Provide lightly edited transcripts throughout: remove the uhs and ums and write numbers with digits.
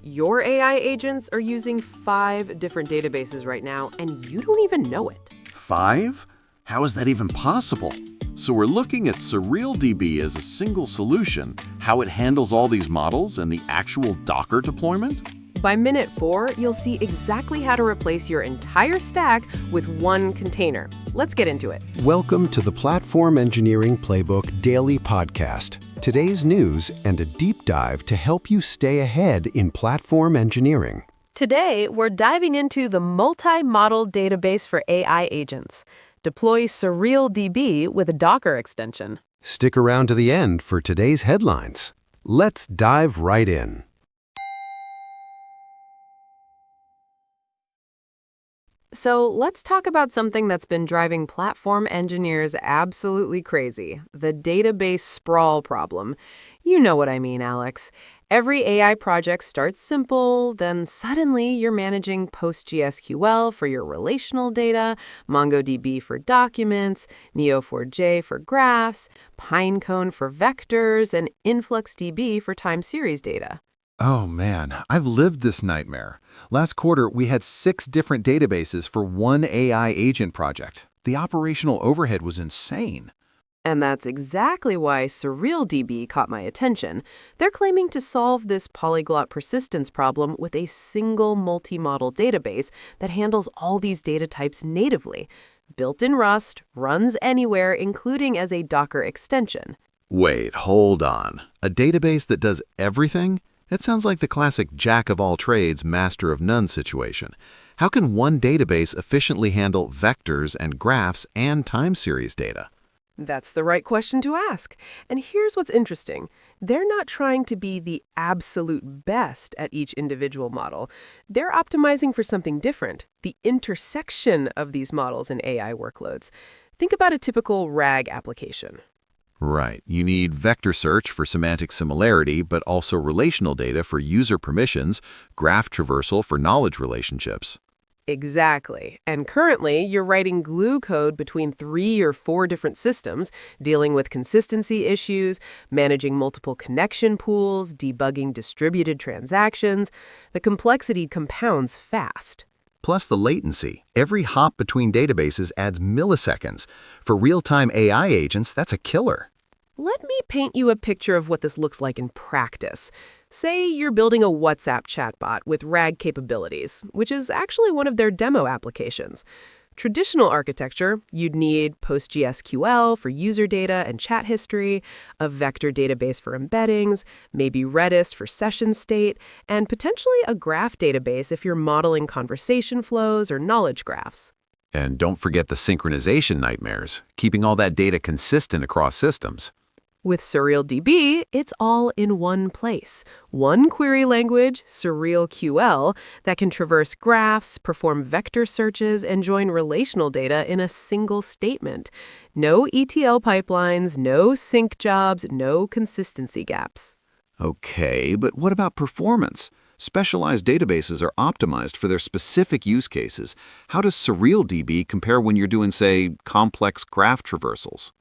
Your AI agents are using 5 different databases right now, and you don't even know it. 5? How is that even possible? So we're looking at SurrealDB as a single solution, how it handles all these models and the actual Docker deployment? By minute 4, you'll see exactly how to replace your entire stack with one container. Let's get into it. Welcome to the Platform Engineering Playbook Daily Podcast. Today's news and a deep dive to help you stay ahead in platform engineering. Today, we're diving into the multi-model database for AI agents. Deploy SurrealDB with a Docker extension. Stick around to the end for today's headlines. Let's dive right in. So let's talk about something that's been driving platform engineers absolutely crazy, the database sprawl problem. You know what I mean, Alex. Every AI project starts simple, then suddenly you're managing PostgreSQL for your relational data, MongoDB for documents, Neo4j for graphs, Pinecone for vectors, and InfluxDB for time series data. Oh man, I've lived this nightmare. Last quarter, we had 6 different databases for one AI agent project. The operational overhead was insane. And that's exactly why SurrealDB caught my attention. They're claiming to solve this polyglot persistence problem with a single multi-model database that handles all these data types natively. Built in Rust, runs anywhere, including as a Docker extension. Wait, hold on. A database that does everything? It sounds like the classic jack of all trades, master of none situation. How can one database efficiently handle vectors and graphs and time series data? That's the right question to ask. And here's what's interesting. They're not trying to be the absolute best at each individual model. They're optimizing for something different, the intersection of these models in AI workloads. Think about a typical RAG application. Right. You need vector search for semantic similarity, but also relational data for user permissions, graph traversal for knowledge relationships. Exactly. And currently, you're writing glue code between 3 or 4 different systems, dealing with consistency issues, managing multiple connection pools, debugging distributed transactions. The complexity compounds fast. Plus the latency. Every hop between databases adds milliseconds. For real-time AI agents, that's a killer. Let me paint you a picture of what this looks like in practice. Say you're building a WhatsApp chatbot with RAG capabilities, which is actually one of their demo applications. Traditional architecture, you'd need PostgreSQL for user data and chat history, a vector database for embeddings, maybe Redis for session state, and potentially a graph database if you're modeling conversation flows or knowledge graphs. And don't forget the synchronization nightmares, keeping all that data consistent across systems. With SurrealDB, it's all in one place. One query language, SurrealQL, that can traverse graphs, perform vector searches, and join relational data in a single statement. No ETL pipelines, no sync jobs, no consistency gaps. Okay, but what about performance? Specialized databases are optimized for their specific use cases. How does SurrealDB compare when you're doing, say, complex graph traversals?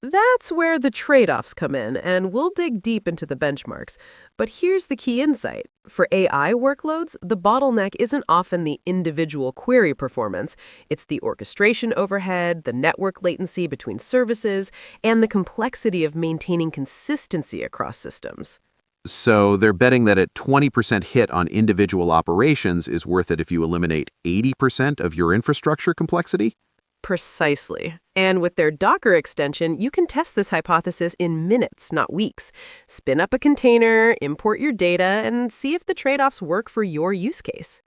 That's where the trade-offs come in, and we'll dig deep into the benchmarks. But here's the key insight. For AI workloads, the bottleneck isn't often the individual query performance. It's the orchestration overhead, the network latency between services, and the complexity of maintaining consistency across systems. So they're betting that a 20% hit on individual operations is worth it if you eliminate 80% of your infrastructure complexity? Precisely. And with their Docker extension, you can test this hypothesis in minutes, not weeks. Spin up a container, import your data, and see if the trade-offs work for your use case.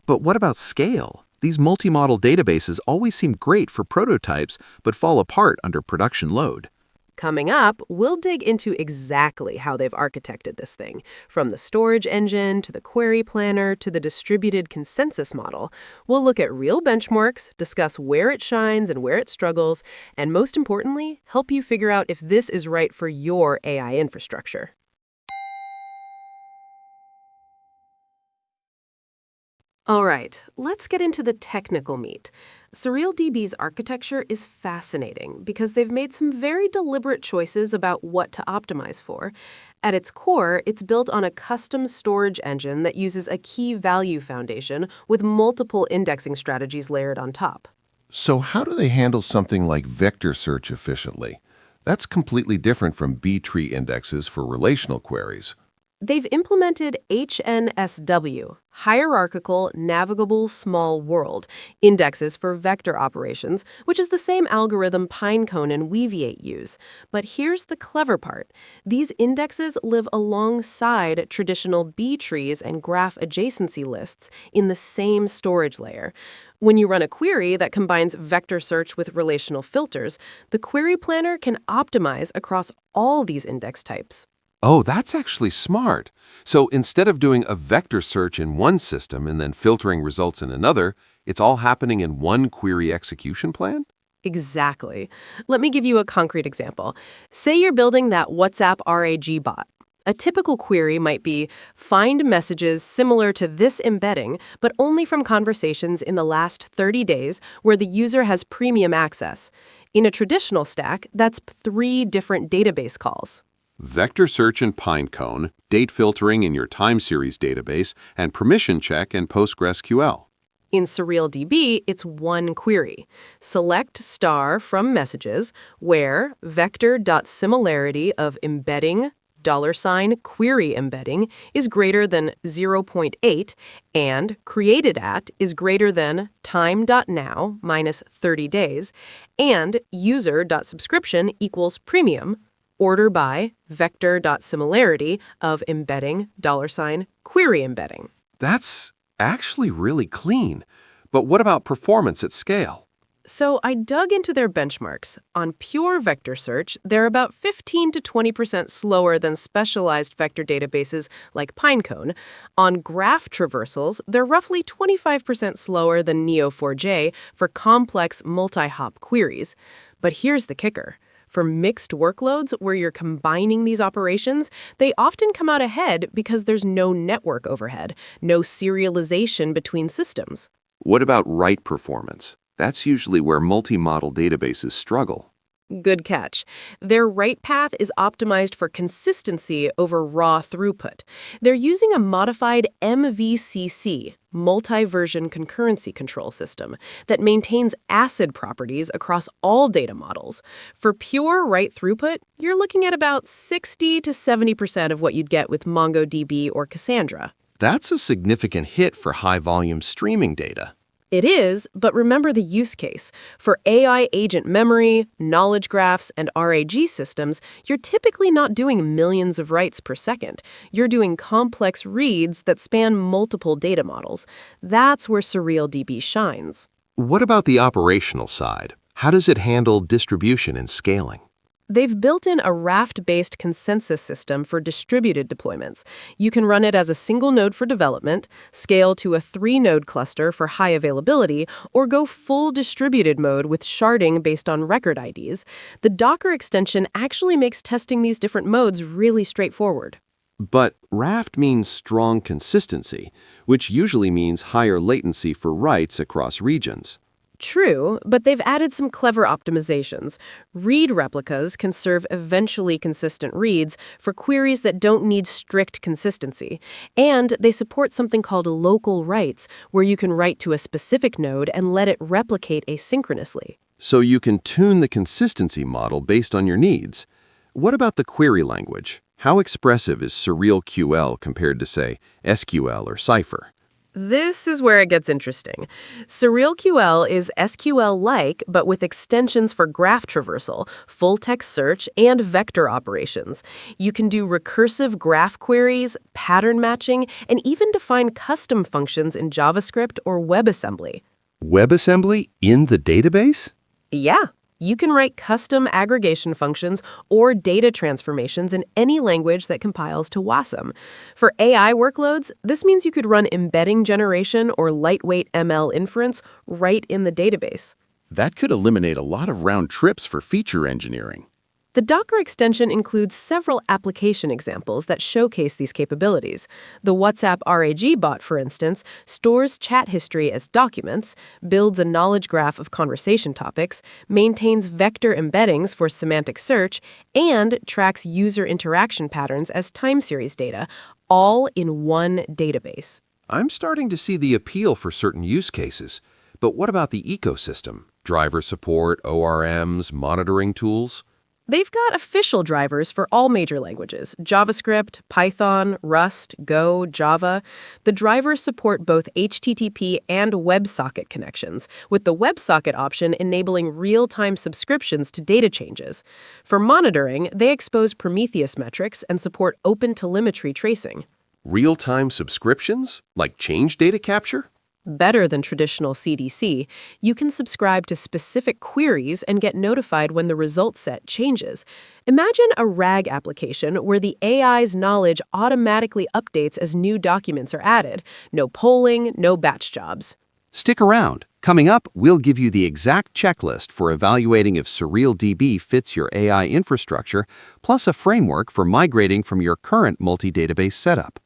But what about scale? These multi-model databases always seem great for prototypes, but fall apart under production load. Coming up, we'll dig into exactly how they've architected this thing, from the storage engine to the query planner to the distributed consensus model. We'll look at real benchmarks, discuss where it shines and where it struggles, and most importantly, help you figure out if this is right for your AI infrastructure. All right, let's get into the technical meat. SurrealDB's architecture is fascinating because they've made some very deliberate choices about what to optimize for. At its core, it's built on a custom storage engine that uses a key value foundation with multiple indexing strategies layered on top. So how do they handle something like vector search efficiently? That's completely different from B-tree indexes for relational queries. They've implemented HNSW, Hierarchical Navigable Small World, indexes for vector operations, which is the same algorithm Pinecone and Weaviate use. But here's the clever part. These indexes live alongside traditional B trees and graph adjacency lists in the same storage layer. When you run a query that combines vector search with relational filters, the query planner can optimize across all these index types. Oh, that's actually smart. So instead of doing a vector search in one system and then filtering results in another, it's all happening in one query execution plan? Exactly. Let me give you a concrete example. Say you're building that WhatsApp RAG bot. A typical query might be find messages similar to this embedding, but only from conversations in the last 30 days where the user has premium access. In a traditional stack, that's 3 different database calls. Vector search in Pinecone, date filtering in your time series database, and permission check in PostgreSQL. In SurrealDB, it's one query. Select star from messages where vector.similarity of embedding $query embedding is greater than 0.8 and created at is greater than time.now minus 30 days and user.subscription equals premium. Order by vector.similarity of embedding $query embedding. That's actually really clean. But what about performance at scale? So I dug into their benchmarks. On pure vector search, they're about 15 to 20% slower than specialized vector databases like Pinecone. On graph traversals, they're roughly 25% slower than Neo4j for complex multi-hop queries. But here's the kicker. For mixed workloads where you're combining these operations, they often come out ahead because there's no network overhead, no serialization between systems. What about write performance? That's usually where multi-model databases struggle. Good catch. Their write path is optimized for consistency over raw throughput. They're using a modified MVCC, multi-version concurrency control system, that maintains ACID properties across all data models. For pure write throughput, you're looking at about 60 to 70% of what you'd get with MongoDB or Cassandra. That's a significant hit for high-volume streaming data. It is, but remember the use case. For AI agent memory, knowledge graphs, and RAG systems, you're typically not doing millions of writes per second. You're doing complex reads that span multiple data models. That's where SurrealDB shines. What about the operational side? How does it handle distribution and scaling? They've built in a Raft-based consensus system for distributed deployments. You can run it as a single node for development, scale to a 3-node cluster for high availability, or go full distributed mode with sharding based on record IDs. The Docker extension actually makes testing these different modes really straightforward. But Raft means strong consistency, which usually means higher latency for writes across regions. True, but they've added some clever optimizations. Read replicas can serve eventually consistent reads for queries that don't need strict consistency. And they support something called local writes, where you can write to a specific node and let it replicate asynchronously. So you can tune the consistency model based on your needs. What about the query language? How expressive is SurrealQL compared to, say, SQL or Cypher? This is where it gets interesting. SurrealQL is SQL-like, but with extensions for graph traversal, full-text search, and vector operations. You can do recursive graph queries, pattern matching, and even define custom functions in JavaScript or WebAssembly. WebAssembly in the database? Yeah. You can write custom aggregation functions or data transformations in any language that compiles to WASM. For AI workloads, this means you could run embedding generation or lightweight ML inference right in the database. That could eliminate a lot of round trips for feature engineering. The Docker extension includes several application examples that showcase these capabilities. The WhatsApp RAG bot, for instance, stores chat history as documents, builds a knowledge graph of conversation topics, maintains vector embeddings for semantic search, and tracks user interaction patterns as time series data, all in one database. I'm starting to see the appeal for certain use cases. But what about the ecosystem? Driver support, ORMs, monitoring tools? They've got official drivers for all major languages: JavaScript, Python, Rust, Go, Java. The drivers support both HTTP and WebSocket connections, with the WebSocket option enabling real-time subscriptions to data changes. For monitoring, they expose Prometheus metrics and support open telemetry tracing. Real-time subscriptions? Like change data capture? Better than traditional CDC, you can subscribe to specific queries and get notified when the result set changes. Imagine a RAG application where the AI's knowledge automatically updates as new documents are added. No polling, no batch jobs. Stick around. Coming up, we'll give you the exact checklist for evaluating if SurrealDB fits your AI infrastructure, plus a framework for migrating from your current multi-database setup.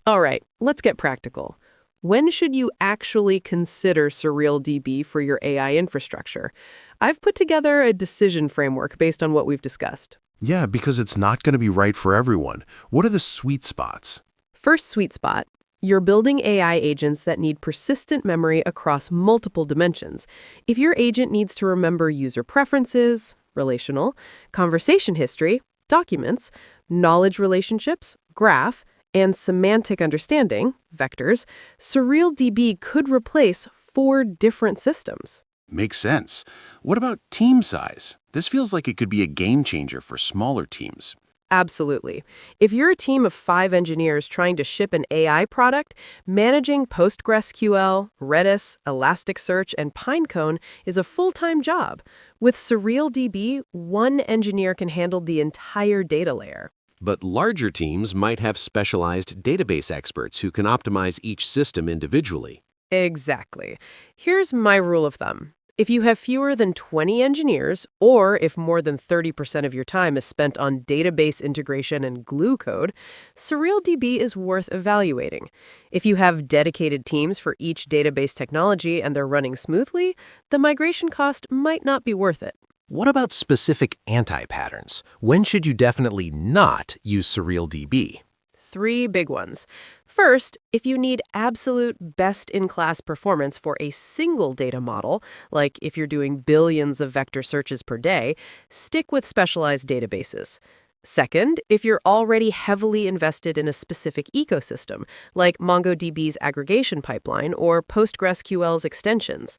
All right, let's get practical. When should you actually consider SurrealDB for your AI infrastructure? I've put together a decision framework based on what we've discussed. Yeah, because it's not going to be right for everyone. What are the sweet spots? First sweet spot, you're building AI agents that need persistent memory across multiple dimensions. If your agent needs to remember user preferences, relational, conversation history, documents, knowledge relationships, graph, and semantic understanding, vectors, SurrealDB could replace 4 different systems. Makes sense. What about team size? This feels like it could be a game changer for smaller teams. Absolutely. If you're a team of 5 engineers trying to ship an AI product, managing PostgreSQL, Redis, Elasticsearch, and Pinecone is a full-time job. With SurrealDB, one engineer can handle the entire data layer. But larger teams might have specialized database experts who can optimize each system individually. Exactly. Here's my rule of thumb. If you have fewer than 20 engineers, or if more than 30% of your time is spent on database integration and glue code, SurrealDB is worth evaluating. If you have dedicated teams for each database technology and they're running smoothly, the migration cost might not be worth it. What about specific anti-patterns? When should you definitely not use SurrealDB? 3 big ones. First, if you need absolute best-in-class performance for a single data model, like if you're doing billions of vector searches per day, stick with specialized databases. Second, if you're already heavily invested in a specific ecosystem, like MongoDB's aggregation pipeline or PostgreSQL's extensions.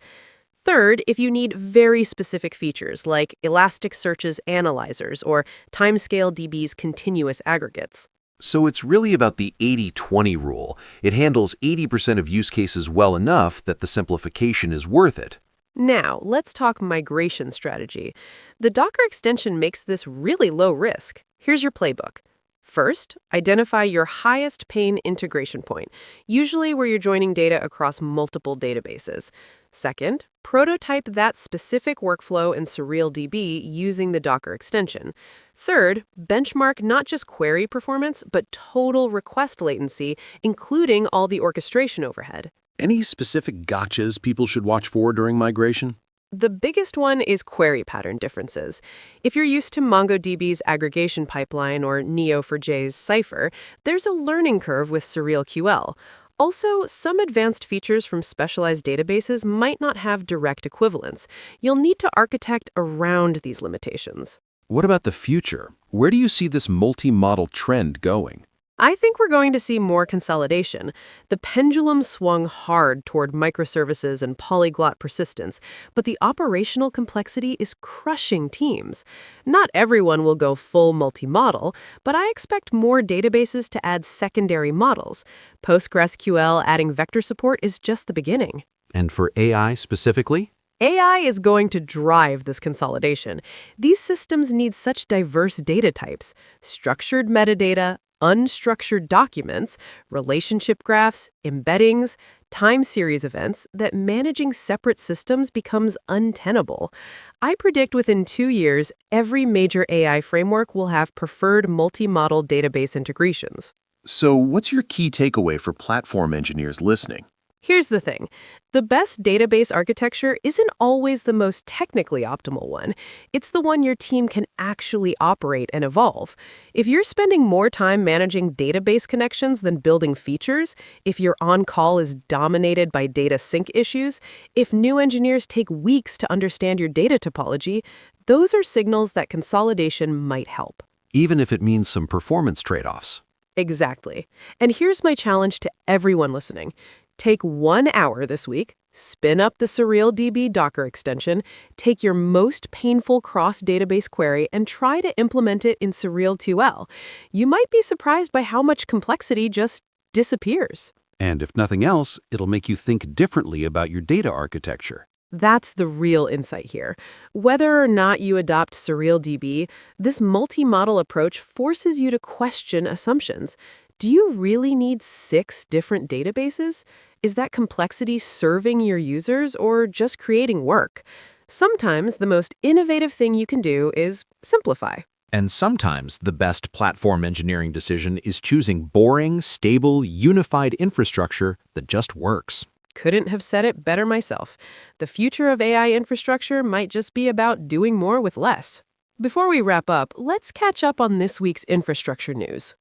Third, if you need very specific features like Elasticsearch's analyzers or TimescaleDB's continuous aggregates. So it's really about the 80-20 rule. It handles 80% of use cases well enough that the simplification is worth it. Now, let's talk migration strategy. The Docker extension makes this really low risk. Here's your playbook. First, identify your highest pain integration point, usually where you're joining data across multiple databases. Second, prototype that specific workflow in SurrealDB using the Docker extension. Third, benchmark not just query performance, but total request latency, including all the orchestration overhead. Any specific gotchas people should watch for during migration? The biggest one is query pattern differences. If you're used to MongoDB's aggregation pipeline or Neo4j's Cypher, there's a learning curve with SurrealQL. Also, some advanced features from specialized databases might not have direct equivalents. You'll need to architect around these limitations. What about the future? Where do you see this multi-model trend going? I think we're going to see more consolidation. The pendulum swung hard toward microservices and polyglot persistence, but the operational complexity is crushing teams. Not everyone will go full multi-model, but I expect more databases to add secondary models. PostgreSQL adding vector support is just the beginning. And for AI specifically? AI is going to drive this consolidation. These systems need such diverse data types: structured metadata, unstructured documents, relationship graphs, embeddings, time series events that managing separate systems becomes untenable. I predict within 2 years, every major AI framework will have preferred multi-model database integrations. So, what's your key takeaway for platform engineers listening? Here's the thing. The best database architecture isn't always the most technically optimal one. It's the one your team can actually operate and evolve. If you're spending more time managing database connections than building features, if your on-call is dominated by data sync issues, if new engineers take weeks to understand your data topology, those are signals that consolidation might help. Even if it means some performance trade-offs. Exactly. And here's my challenge to everyone listening. Take 1 hour this week, spin up the SurrealDB Docker extension, take your most painful cross-database query, and try to implement it in Surreal2L. You might be surprised by how much complexity just disappears. And if nothing else, it'll make you think differently about your data architecture. That's the real insight here. Whether or not you adopt SurrealDB, this multi-model approach forces you to question assumptions. Do you really need 6 different databases? Is that complexity serving your users or just creating work? Sometimes the most innovative thing you can do is simplify. And sometimes the best platform engineering decision is choosing boring, stable, unified infrastructure that just works. Couldn't have said it better myself. The future of AI infrastructure might just be about doing more with less. Before we wrap up, let's catch up on this week's infrastructure news.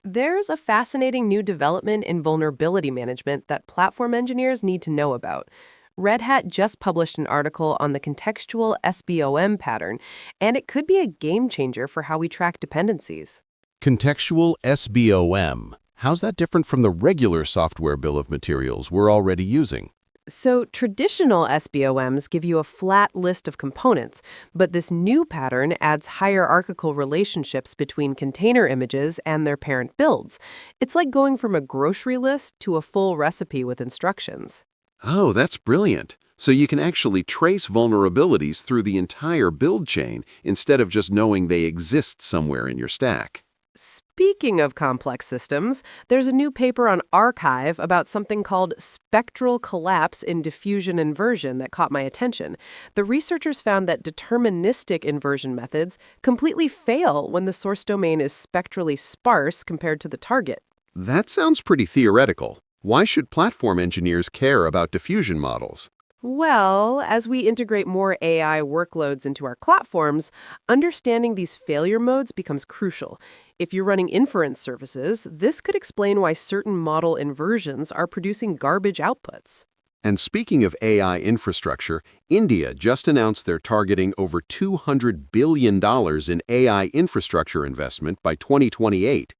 There's a fascinating new development in vulnerability management that platform engineers need to know about. Red Hat just published an article on the contextual SBOM pattern, and it could be a game changer for how we track dependencies. Contextual SBOM. How's that different from the regular software bill of materials we're already using? So traditional SBOMs give you a flat list of components, but this new pattern adds hierarchical relationships between container images and their parent builds. It's like going from a grocery list to a full recipe with instructions. Oh, that's brilliant. So you can actually trace vulnerabilities through the entire build chain instead of just knowing they exist somewhere in your stack. Speaking of complex systems, there's a new paper on Archive about something called spectral collapse in diffusion inversion that caught my attention. The researchers found that deterministic inversion methods completely fail when the source domain is spectrally sparse compared to the target. That sounds pretty theoretical. Why should platform engineers care about diffusion models? Well, as we integrate more AI workloads into our platforms, understanding these failure modes becomes crucial. If you're running inference services, this could explain why certain model inversions are producing garbage outputs. And speaking of AI infrastructure, India just announced they're targeting over $200 billion in AI infrastructure investment by 2028.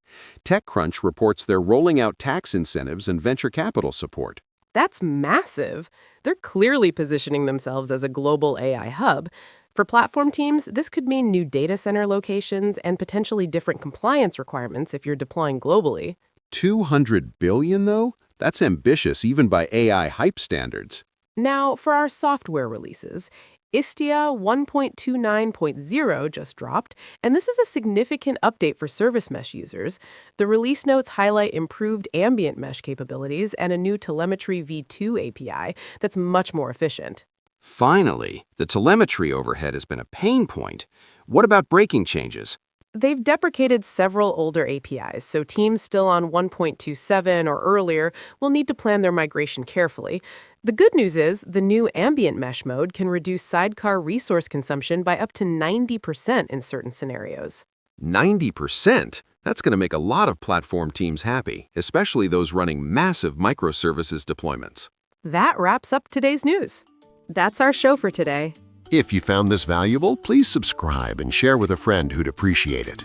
TechCrunch reports they're rolling out tax incentives and venture capital support. That's massive. They're clearly positioning themselves as a global AI hub. For platform teams, this could mean new data center locations and potentially different compliance requirements if you're deploying globally. 200 billion, though? That's ambitious even by AI hype standards. Now, for our software releases, Istia 1.29.0 just dropped, and this is a significant update for service mesh users. The release notes highlight improved ambient mesh capabilities and a new telemetry v2 API that's much more efficient. Finally, the telemetry overhead has been a pain point. What about breaking changes? They've deprecated several older APIs, so teams still on 1.27 or earlier will need to plan their migration carefully. The good news is the new ambient mesh mode can reduce sidecar resource consumption by up to 90% in certain scenarios. 90%? That's going to make a lot of platform teams happy, especially those running massive microservices deployments. That wraps up today's news. That's our show for today. If you found this valuable, please subscribe and share with a friend who'd appreciate it.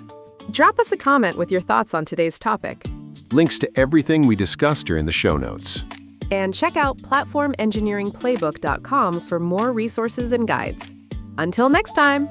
Drop us a comment with your thoughts on today's topic. Links to everything we discussed are in the show notes. And check out platformengineeringplaybook.com for more resources and guides. Until next time!